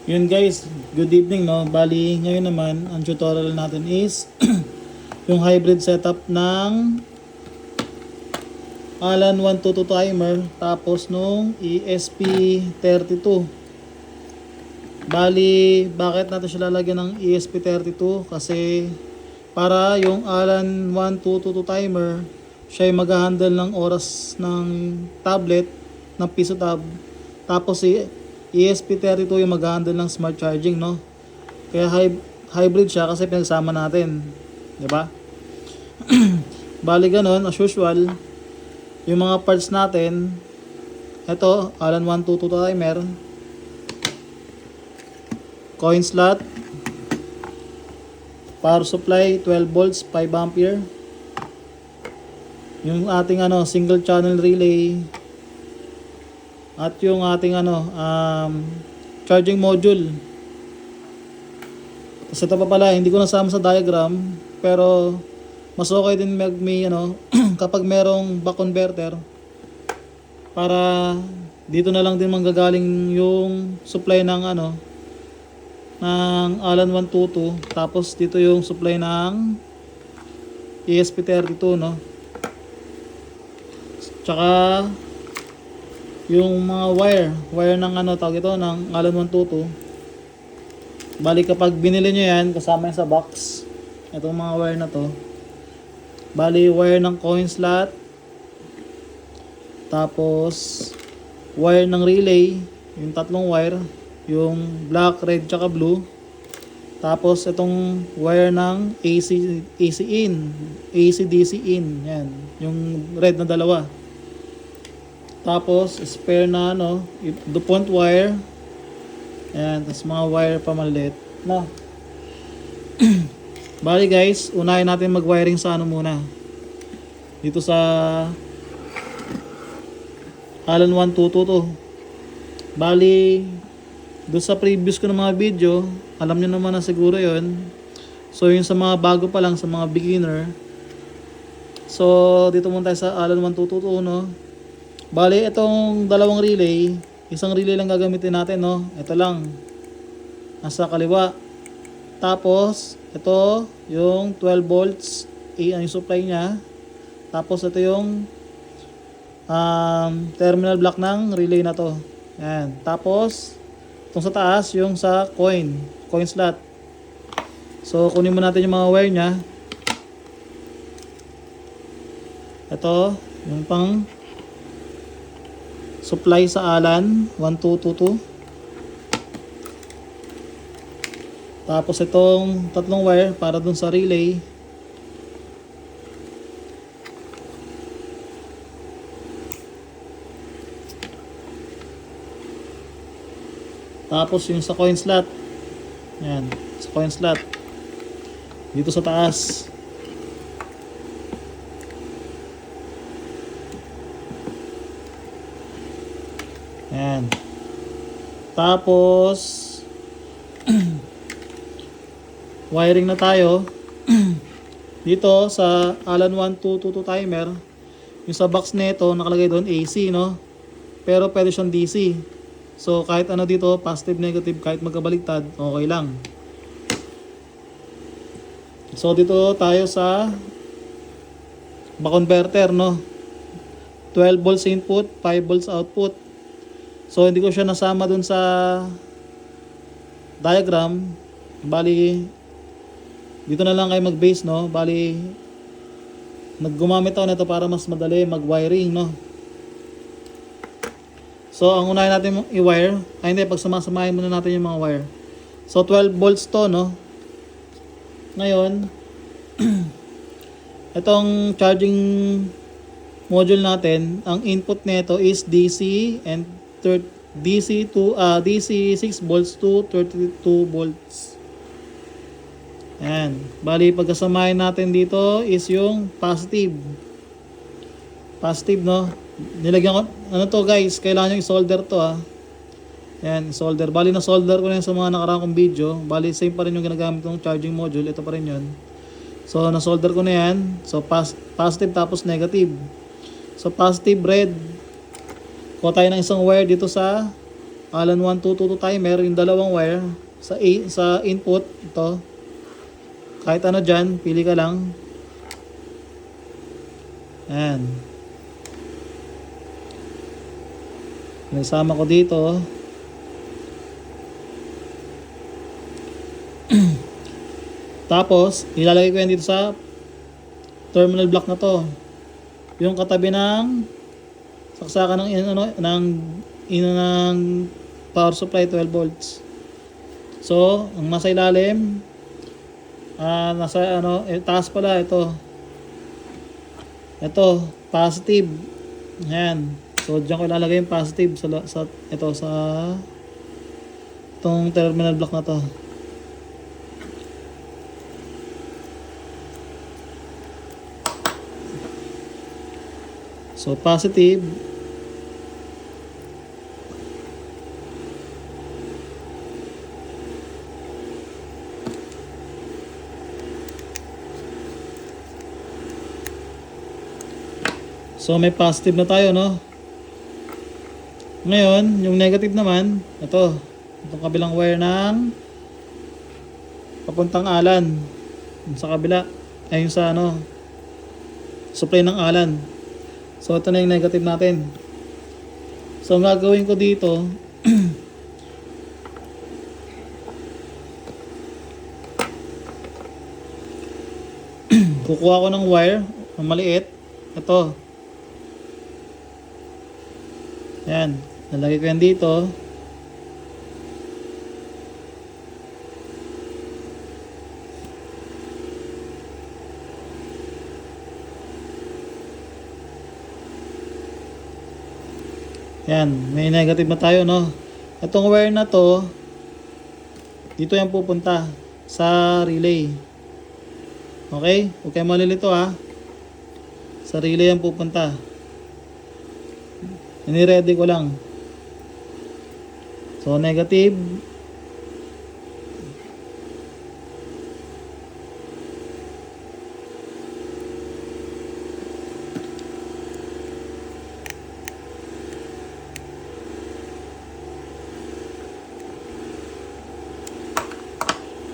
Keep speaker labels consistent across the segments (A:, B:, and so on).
A: Yun guys, good evening no. Bali, ngayon naman, ang tutorial natin is yung hybrid setup ng Alan 122 timer tapos nung ESP32. Bali, bakit natin siya lalagyan ng ESP32? Kasi para yung Alan 1222 timer, siya ay mag-handle ng oras ng tablet, ng piso tab. Tapos si ESP32 yung mag-handle ng smart charging, no? Kaya hybrid siya kasi pinagsama natin, 'di ba? Bali ganun, as usual, yung mga parts natin, ito, Alan 122 timer, coin slot, power supply 12 volts 5 ampere, yung ating single channel relay, at yung ating charging module. Kasi ito pa pala, hindi ko nasama sa diagram, pero mas okay din may kapag merong buck converter, para dito na lang din manggagaling yung supply ng ng Alan 122, tapos dito yung supply ng ESP32, no? Tsaka yung mga wire ng tawag ito, ng Alan 122. Bali kapag binili nyo yan, kasama yan sa box, itong mga wire na to. Bali wire ng coin slot, tapos wire ng relay, yung tatlong wire, yung black, red, tsaka blue. Tapos itong wire ng AC in, AC DC in, yan, yung red na dalawa. Tapos spare na DuPont wire. Ayan, tapos mga wire pa maliit, no? Bali guys, unahin natin mag-wiring sa muna. Dito sa Alan 122 to. Bali, doon sa previous ko ng mga video, alam nyo naman na siguro yon. So yung sa mga bago pa lang, sa mga beginner, so dito muna tayo sa Alan 122, no? Bali, itong dalawang relay, isang relay lang gagamitin natin, no? Ito lang, nasa kaliwa. Tapos ito yung 12 volts yung supply nya. Tapos ito yung terminal block ng relay na to. Yan. Tapos itong sa taas, yung sa coin slot. So kunin mo natin yung mga wire nya. Ito yung pang supply sa Alan 1222. Tapos itong tatlong wire para dun sa relay. Tapos yung sa coin slot. Yan, sa coin slot. Dito sa taas. Yan. Tapos wiring na tayo. Dito sa Alan 1222 timer, yung sa box nito nakalagay doon AC, no? Pero pwede siyang DC. So kahit dito, positive, negative, kahit magkabaligtad, okay lang. So dito tayo sa buck converter, no? 12 volts input, 5 volts output. So hindi ko siya nasama dun sa diagram. Bali dito na lang kayo mag-base, no? Bali naggumamit ako nito para mas madali mag-wiring, no? So ang unahin natin i-wire, hindi, pagsamasamahin muna natin yung mga wire. So 12 volts to, no? Ngayon itong charging module natin, ang input nito is DC and DC 6 volts to 32 volts. Yan. Bali, pagkasamahin natin dito is yung positive. Positive, no? Nilagyan ko, to guys, kailangan nyo i-solder to, Yan, solder. Bali, na-solder ko na sa mga nakaraang kong video. Bali, same pa rin yung ginagamit ng charging module. Ito pa rin yun. So, na-solder ko na yan. So, positive tapos negative. So, positive red. Kuha tayo ng isang wire dito sa Allen 1222 timer, yung dalawang wire sa input ito. Kahit ano diyan, pili ka lang. Ayan. Nagsama ko dito. Tapos, ilalagay ko yan dito sa terminal block na to. Yung katabi ng saksakan ng power supply 12 volts. So, ang nasa ilalim, taas pala ito. Ito, positive. Ayan. So, diyan ko ilalagay yung positive sa itong terminal block na to. So, positive. So, may positive na tayo, no? Ngayon, yung negative naman, itong kabilang wire ng papuntang Allen. Yung sa kabila, ay yung sa supply ng Allen. So, ito na yung negative natin. So, ang gagawin ko dito, kukuha ko ng wire, ng maliit. Ito. Ayan. Nalagay ko yan dito. Yan, may negative na tayo, no? Itong wire na to, dito yan pupunta sa relay. Okay? Huwag kayo malilito, ha? Sa relay yan pupunta. Ini-ready ko lang. So, negative.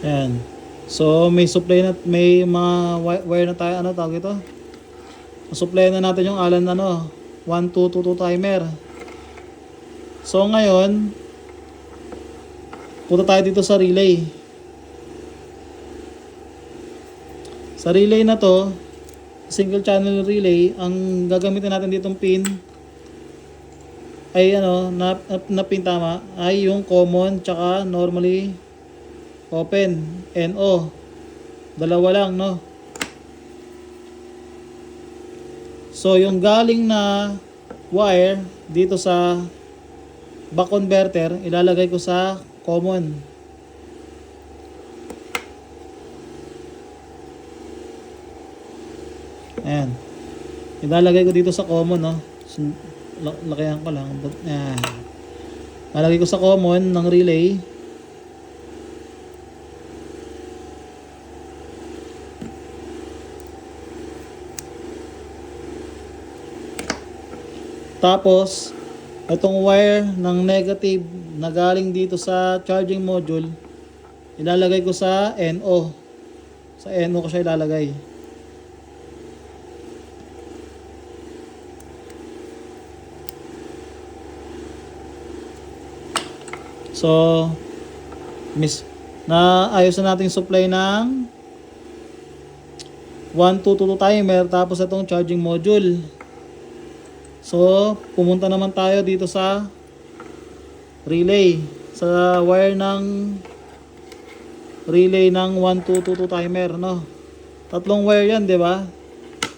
A: Ayan. So, may supply na, may mga wire na tayo, tawag ito? Supply na natin yung Allen 1222 timer. So, ngayon, punta tayo dito sa relay. Sa relay na to, single channel relay, ang gagamitin natin ditong pin ay na pin tama, ay yung common tsaka normally open, NO. Dalawa lang, no? So, yung galing na wire dito sa buck converter, ilalagay ko sa common. Ayan. Ilalagay ko dito sa common, no? Lakayan ko lang. Ayan. Ilalagay ko sa common ng relay. Tapos, itong wire ng negative na galing dito sa charging module, ilalagay ko sa NO. Sa NO ko siya ilalagay. So, ayos na natin supply ng 1222 timer, tapos itong charging module. So, pumunta naman tayo dito sa relay. Sa wire ng relay ng 1222 timer, no? Tatlong wire yan, di ba?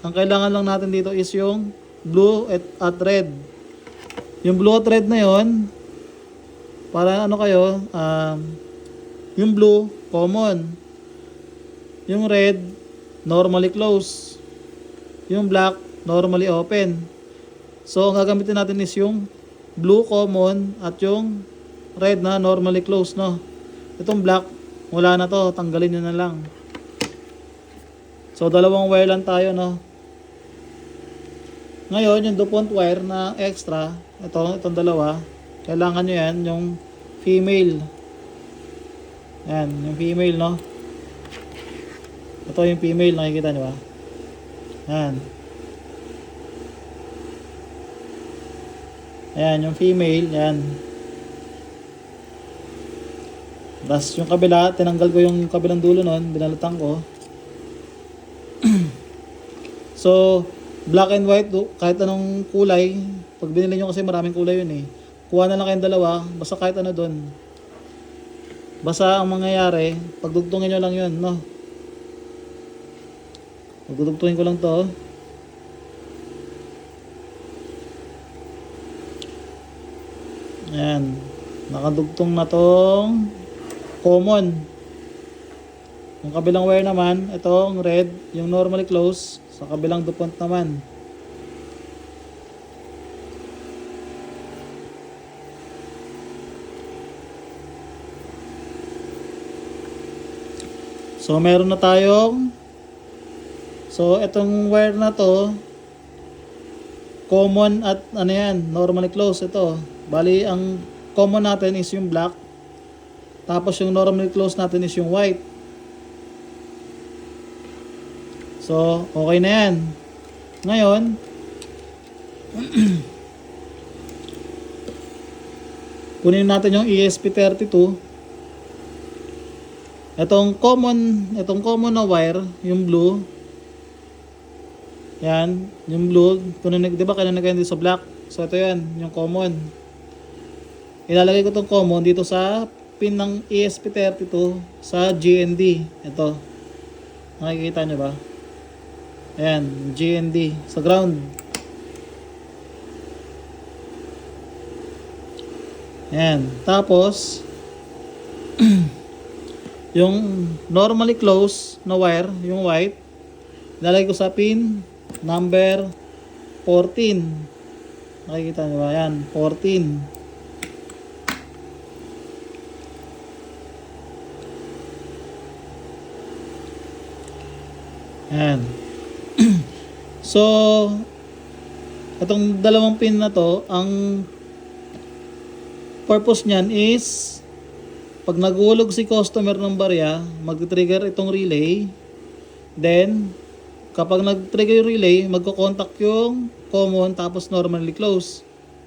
A: Ang kailangan lang natin dito is yung blue at red. Yung blue at red na yon, para yung blue, common. Yung red, normally close. Yung black, normally open. So, ang gagamitin natin is yung blue common at yung red na normally closed, no? Itong black, wala na to. Tanggalin nyo na lang. So, dalawang wire lang tayo, no? Ngayon, yung DuPont wire na extra, itong dalawa, kailangan nyo yan, yung female. Yan, yung female, no? Ito yung female, nakikita nyo ba? Yan. Ayan, yung female, yan. Tapos yung kabila, tinanggal ko yung kabilang dulo nun, binalatan ko. So, black and white, kahit anong kulay, pag binili nyo kasi maraming kulay yun eh. Kuha na lang kayong dalawa, basta kahit ano dun. Basta ang mangyayari, pagdugtungin nyo lang yun, no? Pagdudugtungin ko lang to. Ayan, nakadugtong na tong common. Yung kabilang wire naman, itong red, yung normally close, sa kabilang DuPont naman. So meron na tayong, so itong wire na to, common at ano yan, normally close ito. Bali ang common natin is yung black, tapos yung normally close natin is yung white. So okay na yan. Ngayon kunin natin yung ESP32. Itong common na wire, yung blue. Yan, yung blue, kunin, 'di ba kanina kayo dito sa black? So ito 'yan, yung common. Ilalagay ko tong common dito sa pin ng ESP32 sa GND. Ito. Nakikita nyo ba? Ayan, GND sa ground. Ayan, tapos yung normally close na wire, yung white, ilalagay ko sa pin number 14. Nakikita nyo ba? Ayan, 14. Ayan. So, itong dalawang pin na to, ang purpose niyan is pag naghulog si customer ng barya, mag-trigger itong relay. Then, kapag nag-trigger yung relay, magko-contact yung common tapos normally close.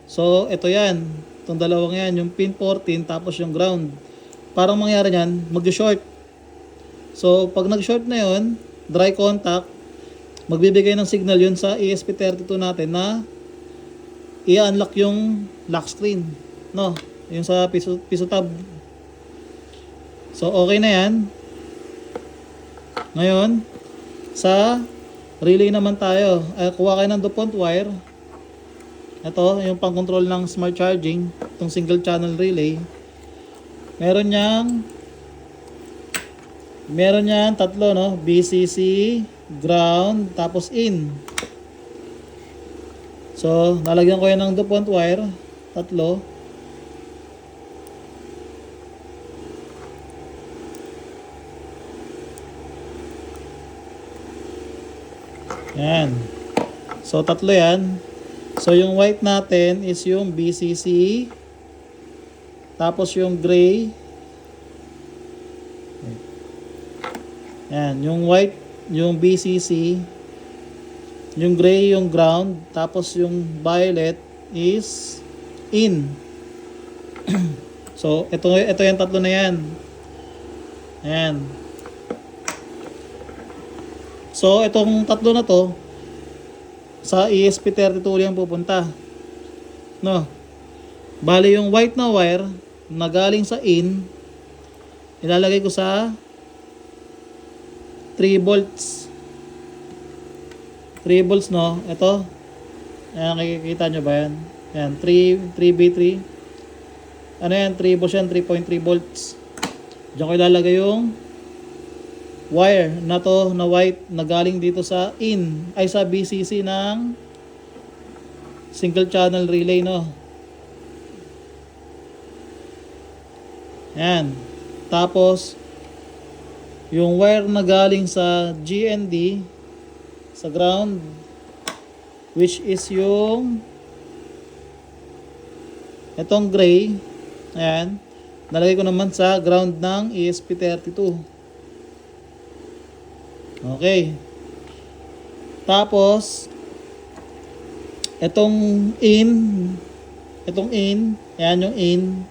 A: So, ito yan. Itong dalawang yan, yung pin 14 tapos yung ground. Parang mangyari yan, mag-short. So, pag nag-short na yon, dry contact, magbibigay ng signal yun sa ESP32 natin na i-unlock yung lock screen, no? Yung sa piso tab. So okay na yan. Ngayon sa relay naman tayo. Kuha kayo ng DuPont wire. Ito yung pang control ng smart charging, itong single channel relay. Meron yan tatlo, no? BCC, ground, tapos in. So, nalagyan ko yan ng DuPont wire, tatlo. Yan. So, tatlo yan. So, yung white natin is yung BCC, tapos yung gray. Yan, yung white, yung BCC, yung gray, yung ground, tapos yung violet is in. So, ito yung tatlo na yan. Ayan. So, itong tatlo na to, sa ESP32 yan pupunta. No? Bali yung white na wire, na galing sa in, ilalagay ko sa 3 volts. 3 volts, no? Ito. Ayan, nakikita nyo ba yan? Ayan, 3B3. Ano yan? 3 volts yan, 3.3 volts. Diyan ko ilalagay yung wire na to, na white, na galing dito sa in, ay sa BCC ng single channel relay, no? Ayan. Tapos, yung wire na galing sa GND sa ground, which is yung Itong gray, ayan, nalagay ko naman sa ground ng ESP32. Okay. Tapos, itong in, ayan yung in,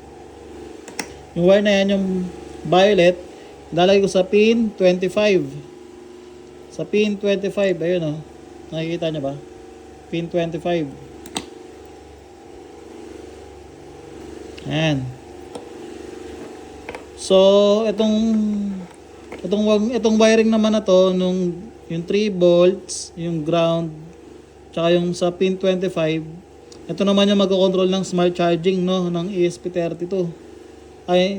A: yung wire na yan, yung violet, nalagay ko sa pin 25. Sa pin 25, ayun o. Nakikita nyo ba? Pin 25. Ayan. So, itong wiring naman na to, yung 3 volts, yung ground, tsaka yung sa pin 25, ito naman yung magkocontrol ng smart charging, no, ng ESP32. Ay,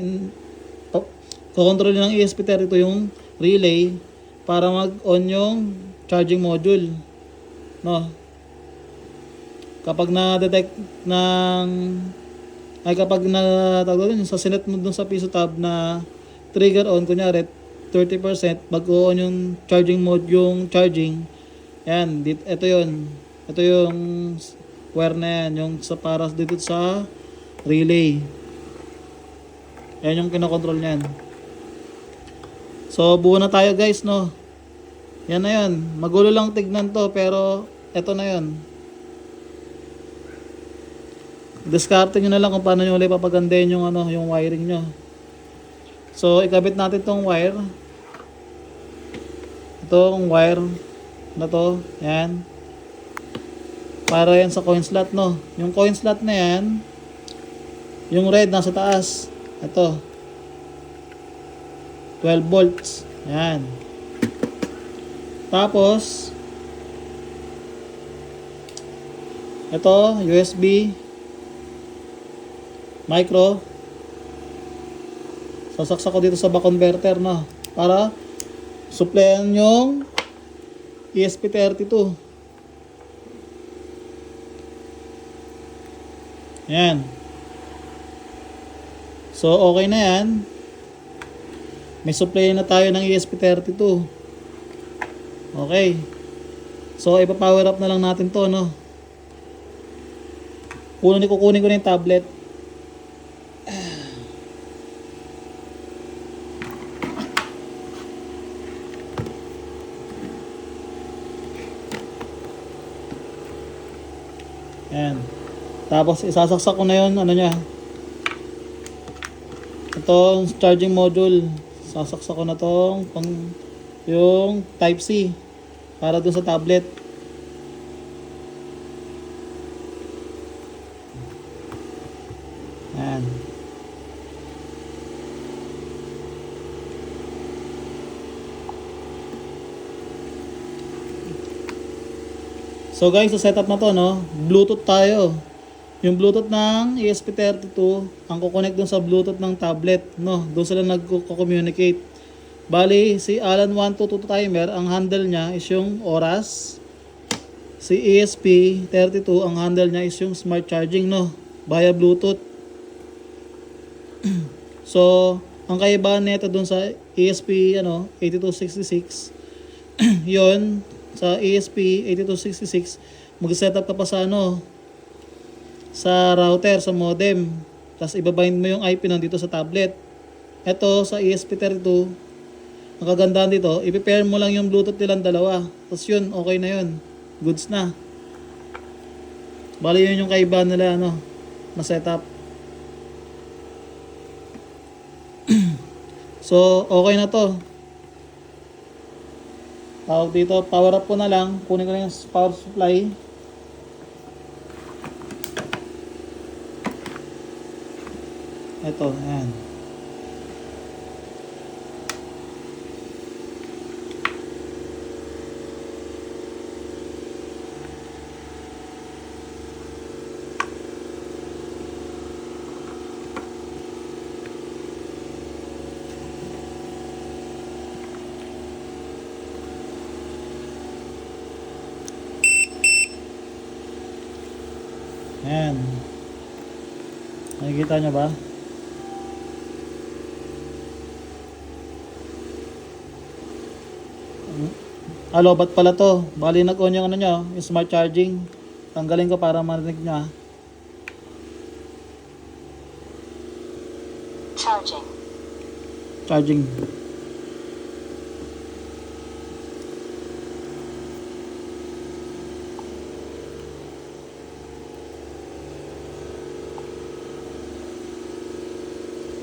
A: kokontrol ng ESP32 yung relay para mag-on yung charging module, no. Kapag na-detect kapag natawag doon sa sinet mo dun sa piso tab na trigger on, kunyari 30%, mag-on yung charging mode, yung charging. Yan, ito yun. Ito yung wire na yan, yung sa para dito sa relay. Yan yung kinokontrol niyan. So, buo na tayo guys, no. Yan na yun. Magulo lang tignan to, pero ito na yun. Discarte nyo na lang kung paano nyo ulit papagandahin yung, yung wiring nyo. So, ikabit natin tong wire. Itong wire na to. Yan. Para yan sa coin slot, no. Yung coin slot na yan, yung red nasa taas. Ito. 12 volts. Yan. Tapos, ito, USB, micro. Sasaksak ko dito sa back converter, no, para supplyan yung ESP32. Yan. So, okay na yan. May supply na tayo ng ESP32. Okay. So, ipa-power up na lang natin to, no. Kukunin ko na yung tablet. Ayan. Tapos isasaksak ko na yun, niya. Itong charging module. Sasaksak ko na tong yung type C para dun sa tablet. Ayan. So guys, sa setup na to, no, Bluetooth tayo. Yung Bluetooth ng ESP32, ang kukonect dun sa Bluetooth ng tablet, no. Doon sila nagko-communicate. Bali, si Alan 122 timer, ang handle niya is yung oras. Si ESP32, ang handle niya is yung smart charging, no, via Bluetooth. So, ang kaibahan nito dun sa ESP 8266, yon sa ESP8266, mag-setup ka pa sa sa router, sa modem. Tapos ibabind mo yung IP nandito sa tablet. Ito sa ESP32, ang kagandahan dito, i-pair mo lang yung Bluetooth nilang dalawa. Tapos yun, okay na yun. Goods na. Bali yun yung kaibahan nila, na setup. So, okay na to. Tawag dito, power up ko na lang. Kunin ko na yung power supply. Ito, ayan. Ayan. Nakikita nyo ba? Lobat pala to. Bali nag-on yung nyo, yung smart charging. Tanggalin ko para marinig nyo. charging.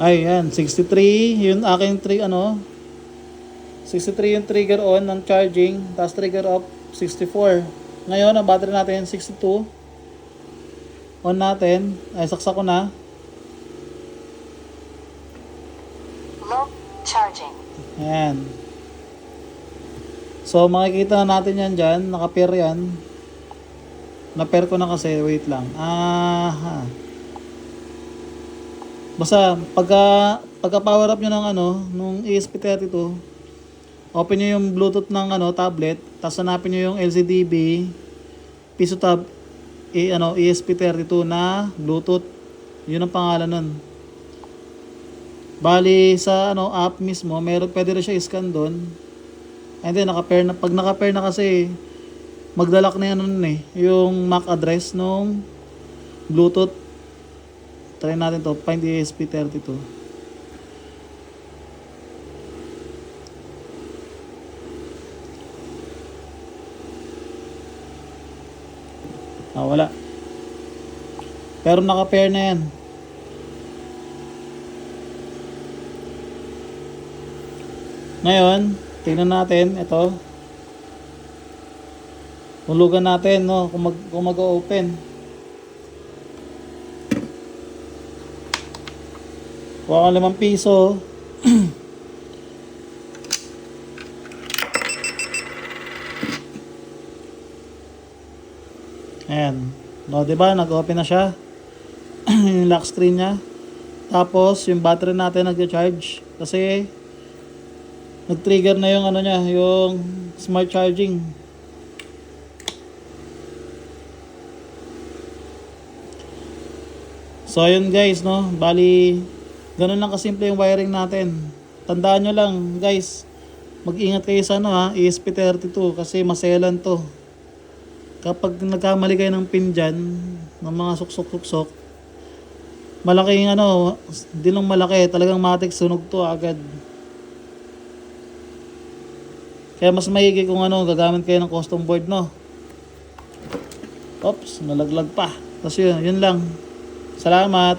A: Ay, yan, 63, yun aking 63 yung trigger on ng charging, tapos trigger off 64. Ngayon, ang battery natin 62. On natin, ay saksak ko na.
B: Low charging.
A: Ayan. So, makikita na natin yan dyan, naka-pair yan. Na-pair ko na kasi, wait lang. Aha. Basta pagka power up nyo ng nung ESP32, open nyo yung Bluetooth ng tablet, tapos hanapin nyo yung LCDB Piso Tab ESP32 na Bluetooth. Yun ang pangalan nun. Bali sa app mismo, pwede rin siya i-scan doon. And then pag naka-pair na kasi, magdalak na yan yung MAC address nung Bluetooth. Try natin to, find ESP32. Wala. Pero naka-pair na yan. Ngayon, tingnan natin ito. Hulugan natin kung mag-open. Kuha ka 5 piso. Ayan. No, diba? Nag-open na siya. Yung lock screen niya. Tapos, yung battery natin nag-charge. Kasi, nag-trigger na yung niya, yung smart charging. So, ayun guys, bali, ganun lang kasimple yung wiring natin. Tandaan nyo lang, guys, mag-ingat kayo sa ESP32 kasi maselan to. Kapag nagkamali kayo ng pin dyan, ng mga suksok-suksok, malaking di lang malaki, talagang matik sunog to agad. Kaya mas maigi kung gagamit kayo ng custom board, Oops, nalaglag pa. Tapos yun lang. Salamat.